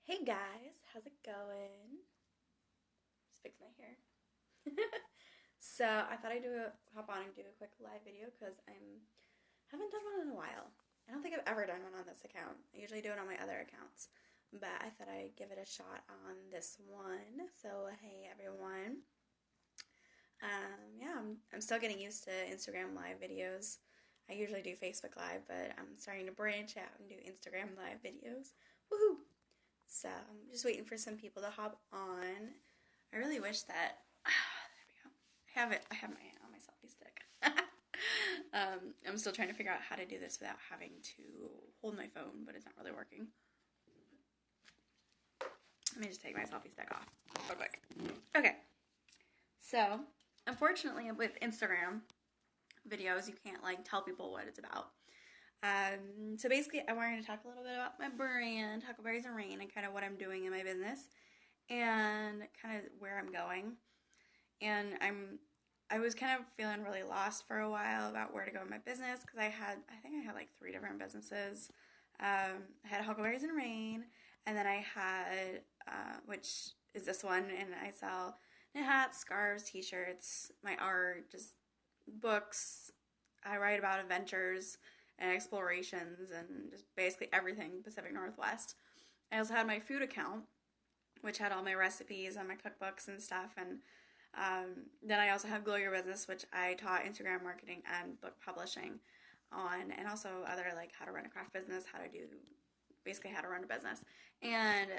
Hey guys, how's it going? Just fix my hair. So I thought hop on and do a quick live video because I haven't done one in a while. I don't think I've ever done one on this account. I usually do it on my other accounts, but I thought I'd give it a shot on this one. So hey everyone. Yeah, I'm still getting used to Instagram live videos. I usually do Facebook Live, but I'm starting to branch out and do Instagram live videos. Woohoo! So I'm just waiting for some people to hop on. I really wish that there we go. I have my hand on my selfie stick. I'm still trying to figure out how to do this without having to hold my phone, but it's not really working. Let me just take my selfie stick off real quick. Okay. So, unfortunately, with Instagram videos, you can't tell people what it's about. So basically, I wanted to talk a little bit about my brand, Huckleberries and Rain, and kind of what I'm doing in my business, and kind of where I'm going. And I was kind of feeling really lost for a while about where to go in my business because I think I had like 3 different businesses. I had Huckleberries and Rain, and then I had which is this one, and I sell knit hats, scarves, t-shirts, my art, just books. I write about adventures and explorations and just basically everything Pacific Northwest. I also had my food account, which had all my recipes and my cookbooks and stuff. And then I also have Glow Your Business, which I taught Instagram marketing and book publishing on, and also other like how to run a craft business, basically how to run a business. And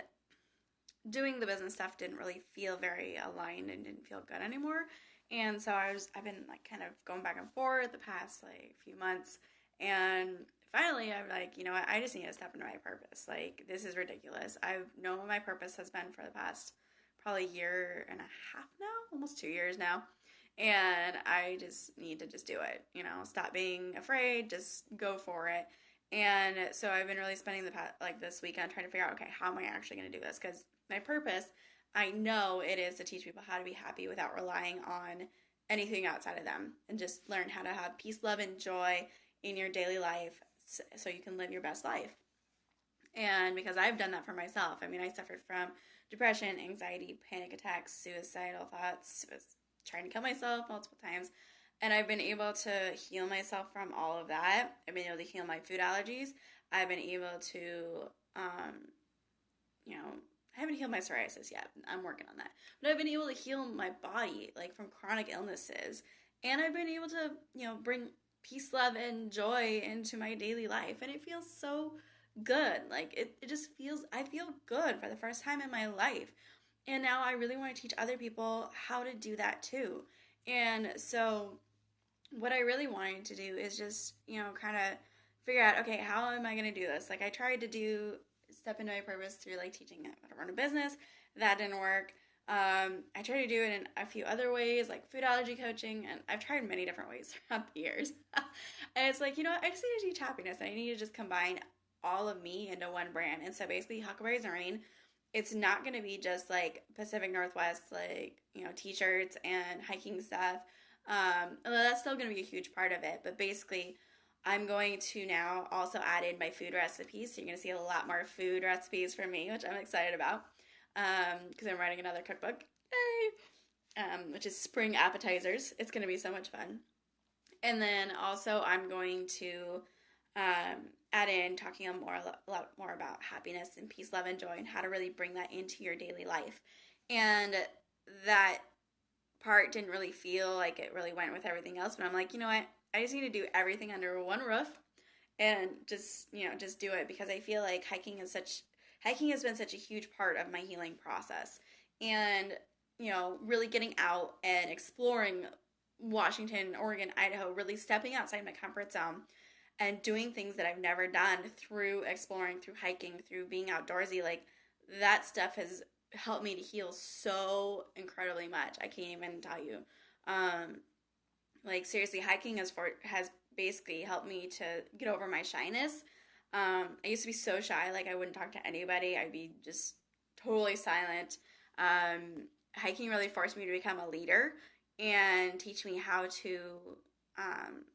doing the business stuff didn't really feel very aligned and didn't feel good anymore. And so I've been like kind of going back and forth the past like few months, and finally I'm like, you know what, I just need to step into my purpose. Like, this is ridiculous. I know what my purpose has been for the past probably year and a half now, almost 2 years now. And I just need to just do it, stop being afraid, just go for it. And so I've been really spending this weekend trying to figure out, okay, how am I actually going to do this? Because my purpose, I know it is to teach people how to be happy without relying on anything outside of them, and just learn how to have peace, love, and joy in your daily life so you can live your best life. And because I've done that for myself, I mean, I suffered from depression, anxiety, panic attacks, suicidal thoughts, was trying to kill myself multiple times. And I've been able to heal myself from all of that. I've been able to heal my food allergies. I've been able to, I haven't healed my psoriasis yet. I'm working on that. But I've been able to heal my body, like from chronic illnesses. And I've been able to, bring peace, love, and joy into my daily life. And it feels so good. Like, it just feels, I feel good for the first time in my life. And now I really want to teach other people how to do that too. And so what I really wanted to do is just, kind of figure out, okay, how am I going to do this? Like, I tried to step into my purpose through like teaching how to run a business. That didn't work. I tried to do it in a few other ways, like food allergy coaching, and I've tried many different ways throughout the years. And it's like, I just need to teach happiness. I need to just combine all of me into one brand. And so basically, Huckleberries and Rain, it's not going to be just like Pacific Northwest, like, t-shirts and hiking stuff. Although that's still going to be a huge part of it. But basically, I'm going to now also add in my food recipes. So you're going to see a lot more food recipes from me, which I'm excited about, because I'm writing another cookbook. Yay! Which is spring appetizers. It's going to be so much fun. And then also I'm going to add in talking a lot more about happiness and peace, love, and joy, and how to really bring that into your daily life. And that part didn't really feel like it really went with everything else, but I'm like, you know what? I just need to do everything under one roof and just do it, because I feel like hiking has been such a huge part of my healing process. And, really getting out and exploring Washington, Oregon, Idaho, really stepping outside my comfort zone and doing things that I've never done through exploring, through hiking, through being outdoorsy, like that stuff has helped me to heal so incredibly much. I can't even tell you. Like, seriously, hiking has basically helped me to get over my shyness. I used to be so shy, like I wouldn't talk to anybody. I'd be just totally silent. Hiking really forced me to become a leader and teach me how to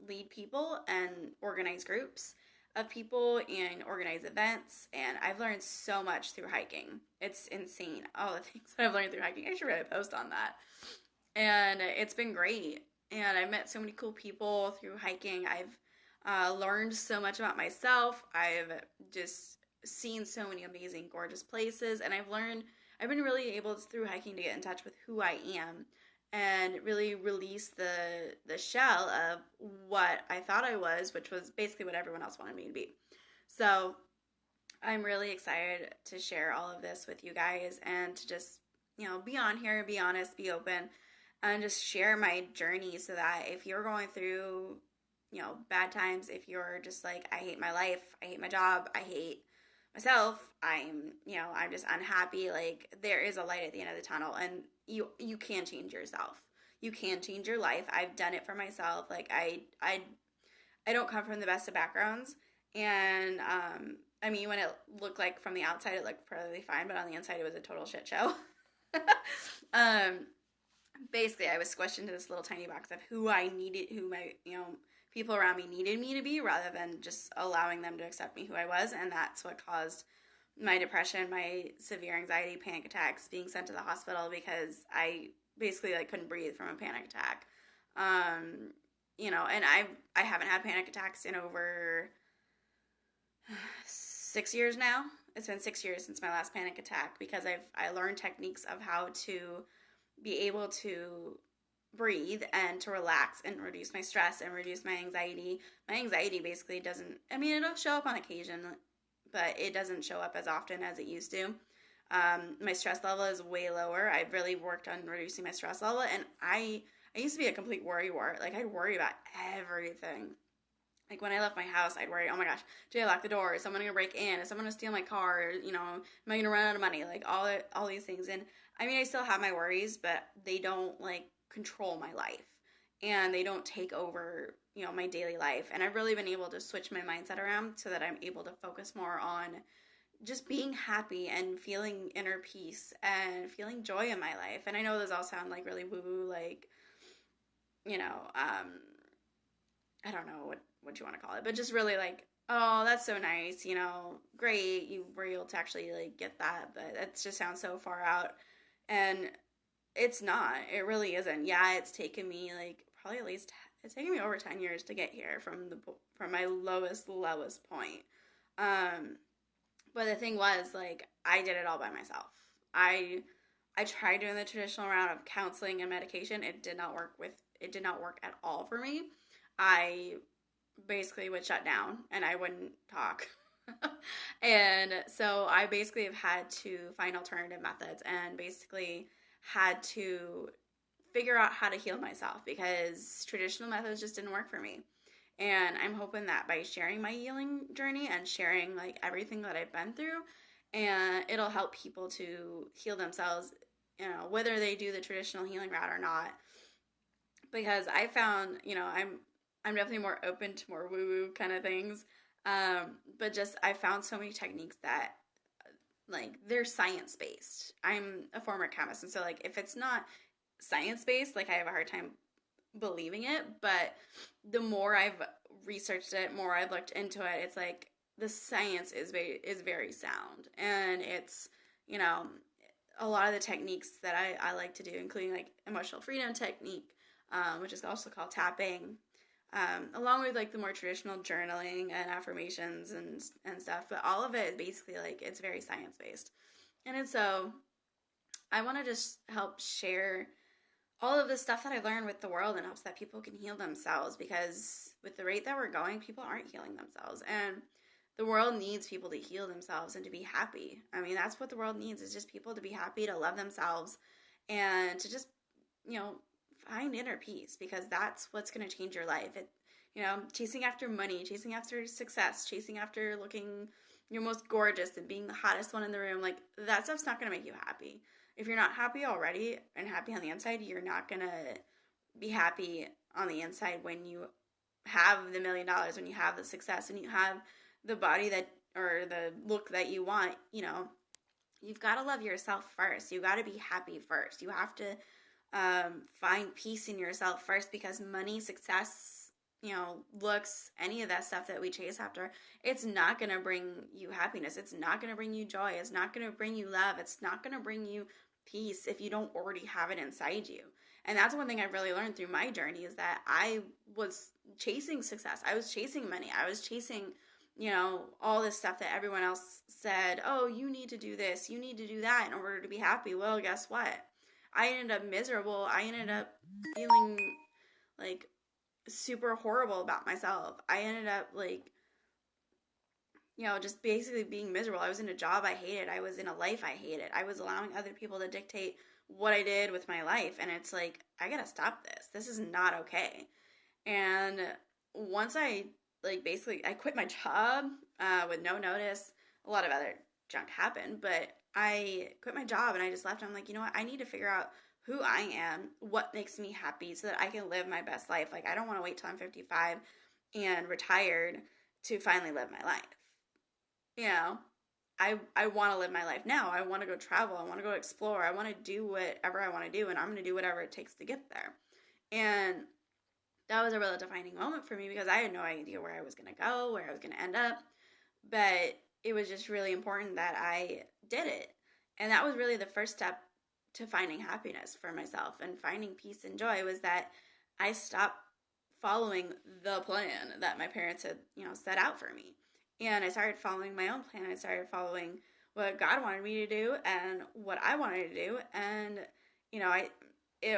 lead people and organize groups. of people and organize events. And I've learned so much through hiking. It's insane. All the things that I've learned through hiking. I should write a post on that. And it's been great. And I've met so many cool people through hiking. I've learned so much about myself. I've just seen so many amazing, gorgeous places. And I've been really able to, through hiking, to get in touch with who I am and really release the shell of what I thought I was, which was basically what everyone else wanted me to be. So I'm really excited to share all of this with you guys and to just, be on here, be honest, be open, and just share my journey so that if you're going through, bad times, if you're just like, I hate my life, I hate my job, I hate myself, I'm just unhappy, like there is a light at the end of the tunnel, and you can change yourself. You can change your life. I've done it for myself. Like I don't come from the best of backgrounds, and I mean, when it looked like from the outside, it looked perfectly fine, but on the inside, it was a total shit show. um, Basically, I was squished into this little tiny box of who I needed, who my, people around me needed me to be, rather than just allowing them to accept me who I was, and that's what caused my depression, my severe anxiety, panic attacks, being sent to the hospital because I basically like couldn't breathe from a panic attack. And I haven't had panic attacks in over 6 years now. It's been 6 years since my last panic attack because I learned techniques of how to be able to breathe and to relax and reduce my stress and reduce my anxiety. My anxiety basically doesn't, I mean, it'll show up on occasion, but it doesn't show up as often as it used to. My stress level is way lower. I've really worked on reducing my stress level, and I used to be a complete worrywart. Like, I'd worry about everything. Like, when I left my house, I'd worry, oh my gosh, did I lock the door? Is someone going to break in? Is someone going to steal my car? Am I going to run out of money? Like, all these things. And I mean, I still have my worries, but they don't, like, control my life. And they don't take over, my daily life. And I've really been able to switch my mindset around so that I'm able to focus more on just being happy and feeling inner peace and feeling joy in my life. And I know those all sound like really woo-woo, like, you know, um, I don't know what you want to call it, but just really like, oh, that's so nice, great, you were able to actually like get that, but it just sounds so far out, and it's not. It really isn't. Yeah, it's taken me like probably at least it's taken me over 10 years to get here from my lowest point. Um, but the thing was, like, I did it all by myself. I tried doing the traditional route of counseling and medication. It did not work at all for me. I basically would shut down and I wouldn't talk. And so I basically have had to find alternative methods and basically had to figure out how to heal myself because traditional methods just didn't work for me. And I'm hoping that by sharing my healing journey and sharing like everything that I've been through, and it'll help people to heal themselves, whether they do the traditional healing route or not. Because I found, I'm definitely more open to more woo-woo kind of things. But just I found so many techniques that like they're science based. I'm a former chemist, and so like if it's not science based, like I have a hard time believing it. But the more I've researched it, more I've looked into it, it's like the science is very sound, and it's a lot of the techniques that I like to do, including like emotional freedom technique, which is also called tapping, along with like the more traditional journaling and affirmations and stuff. But all of it basically like it's very science based, and so I want to just help share all of the stuff that I learned with the world in hopes that people can heal themselves, because with the rate that we're going, people aren't healing themselves, and the world needs people to heal themselves and to be happy. I mean, that's what the world needs, is just people to be happy, to love themselves, and to just, find inner peace, because that's what's going to change your life. Chasing after money, chasing after success, chasing after looking your most gorgeous and being the hottest one in the room, like that stuff's not going to make you happy. If you're not happy already and happy on the inside, you're not going to be happy on the inside when you have the $1,000,000, when you have the success, and you have the body that, or the look that you want. You've got to love yourself first. You got to be happy first. You have to find peace in yourself first, because money, success, looks, any of that stuff that we chase after, it's not going to bring you happiness. It's not going to bring you joy. It's not going to bring you love. It's not going to bring you peace if you don't already have it inside you. And that's one thing I've really learned through my journey, is that I was chasing success. I was chasing money. I was chasing, all this stuff that everyone else said, oh, you need to do this, you need to do that in order to be happy. Well, guess what? I ended up miserable. I ended up feeling like super horrible about myself. I ended up like, just basically being miserable. I was in a job I hated. I was in a life I hated. I was allowing other people to dictate what I did with my life. And it's like, I gotta stop this. This is not okay. And once I, basically, I quit my job with no notice. A lot of other junk happened, but I quit my job and I just left. I'm like, you know what? I need to figure out who I am, what makes me happy, so that I can live my best life. Like, I don't want to wait till I'm 55 and retired to finally live my life. You know, I want to live my life now. I want to go travel. I want to go explore. I want to do whatever I want to do, and I'm going to do whatever it takes to get there. And that was a real defining moment for me, because I had no idea where I was going to go, where I was going to end up. But it was just really important that I did it. And that was really the first step to finding happiness for myself and finding peace and joy, was that I stopped following the plan that my parents had, set out for me. And I started following my own plan. I started following what God wanted me to do and what I wanted to do. And,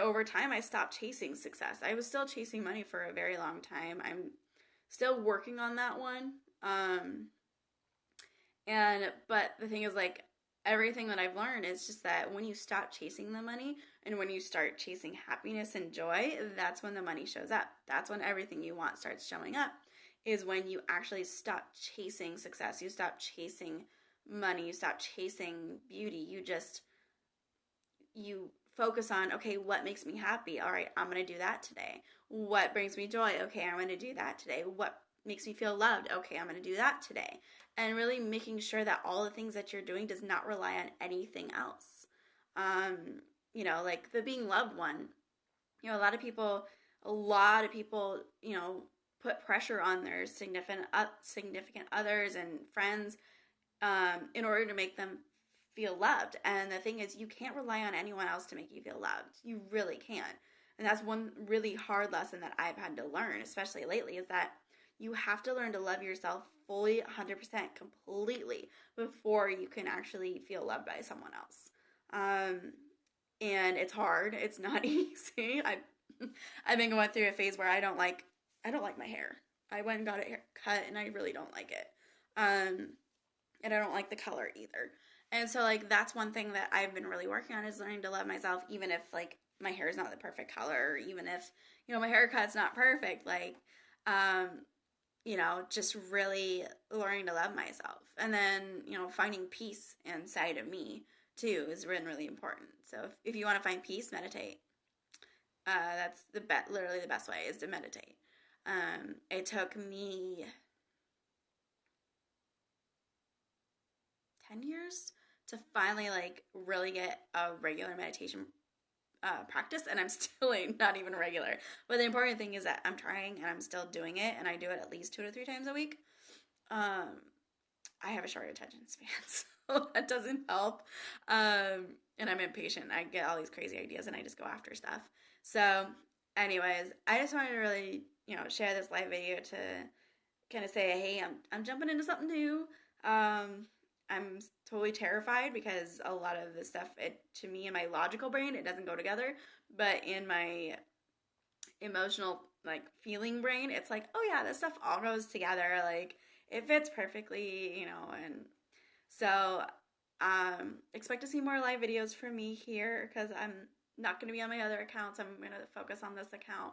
over time, I stopped chasing success. I was still chasing money for a very long time. I'm still working on that one. But the thing is, like, everything that I've learned is just that when you stop chasing the money and when you start chasing happiness and joy, that's when the money shows up. That's when everything you want starts showing up, is when you actually stop chasing success. You stop chasing money. You stop chasing beauty. You focus on, okay, what makes me happy? All right, I'm going to do that today. What brings me joy? Okay, I'm going to do that today. What makes me feel loved? Okay, I'm going to do that today. And really making sure that all the things that you're doing does not rely on anything else. Like the being loved one. A lot of people, put pressure on their significant others and friends in order to make them feel loved. And the thing is, you can't rely on anyone else to make you feel loved. You really can't. And that's one really hard lesson that I've had to learn, especially lately, is that you have to learn to love yourself fully, 100%, completely, before you can actually feel loved by someone else. And it's hard. It's not easy. I've been going through a phase where I don't like my hair. I went and got it cut, and I really don't like it. And I don't like the color either. And so, that's one thing that I've been really working on, is learning to love myself, even if, my hair is not the perfect color, or even if, my haircut's not perfect, just really learning to love myself. And then, finding peace inside of me, too, is really important. So if you want to find peace, meditate. That's literally the best way, is to meditate. It took me 10 years to finally, really get a regular meditation practice, and I'm still not even regular. But the important thing is that I'm trying, and I'm still doing it, and I do it at least 2 to 3 times a week. I have a short attention span, so that doesn't help. And I'm impatient. I get all these crazy ideas, and I just go after stuff. So, anyways, I just wanted to really, share this live video to kind of say, hey, I'm jumping into something new. I'm totally terrified, because a lot of this stuff, to me, in my logical brain, it doesn't go together. But in my emotional, feeling brain, it's like, oh yeah, this stuff all goes together. It fits perfectly, and so expect to see more live videos from me here, because I'm not going to be on my other accounts. I'm going to focus on this account,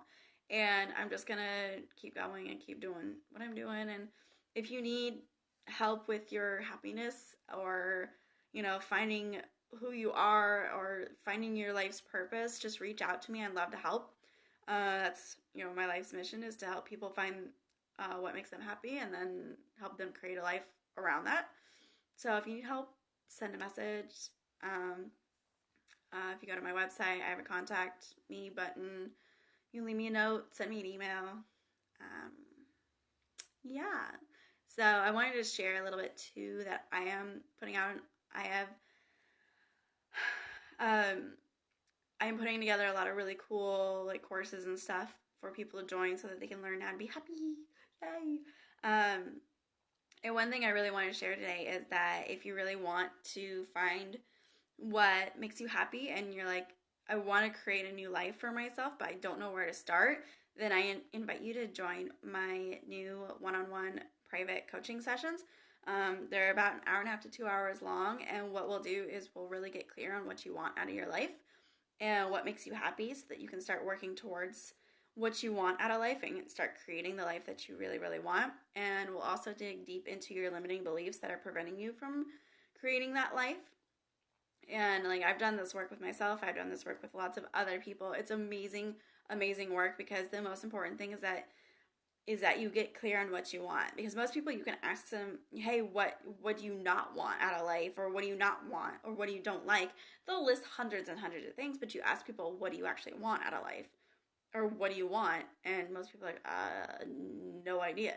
and I'm just going to keep going and keep doing what I'm doing. And if you need help with your happiness, or finding who you are, or finding your life's purpose, just reach out to me. I'd love to help. That's my life's mission, is to help people find what makes them happy, and then help them create a life around that. So if you need help, send a message. If you go to my website, I have a contact me button. You can leave me a note, send me an email. Um, yeah. So I wanted to share a little bit too that I am putting out. I have, um, I am putting together a lot of really cool like courses and stuff for people to join so that they can learn how to be happy. Yay! And one thing I really want to share today is that if you really want to find what makes you happy and you're like, I want to create a new life for myself, but I don't know where to start, then I invite you to join my new one-on-one private coaching sessions. They're about an hour and a half to 2 hours long, and what we'll do is we'll really get clear on what you want out of your life and what makes you happy so that you can start working towards what you want out of life and start creating the life that you really, really want. And we'll also dig deep into your limiting beliefs that are preventing you from creating that life. And like I've done this work with myself, I've done this work with lots of other people. It's amazing, amazing work because the most important thing is that you get clear on what you want. Because most people you can ask them, hey, what do you not want out of life, or what do you not want, or what do you don't like? They'll list hundreds and hundreds of things, but you ask people, what do you actually want out of life? Or what do you want? And most people are like, no idea.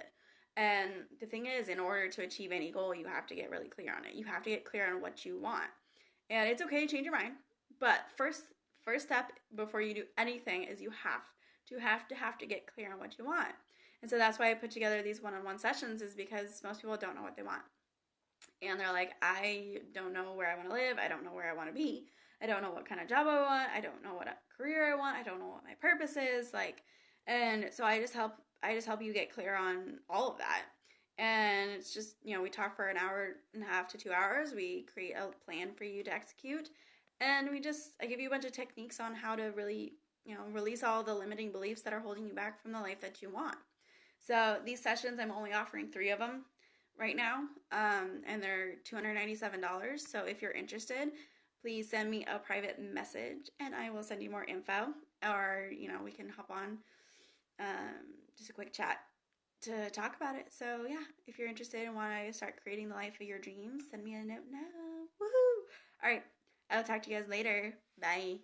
And the thing is, in order to achieve any goal, you have to get really clear on it. You have to get clear on what you want. And it's okay to change your mind, but first step before you do anything is you have to get clear on what you want. And so that's why I put together these one-on-one sessions, is because most people don't know what they want. And they're like, I don't know where I want to live. I don't know where I want to be. I don't know what kind of job I want. I don't know what career I want. I don't know what my purpose is. Like, and so I just help you get clear on all of that. And it's just, we talk for an hour and a half to 2 hours. We create a plan for you to execute. And I give you a bunch of techniques on how to really, release all the limiting beliefs that are holding you back from the life that you want. So these sessions, I'm only offering 3 of them right now, and they're $297. So if you're interested, please send me a private message, and I will send you more info. Or we can hop on just a quick chat to talk about it. So yeah, if you're interested and want to start creating the life of your dreams, send me a note now. Woohoo! All right, I'll talk to you guys later. Bye.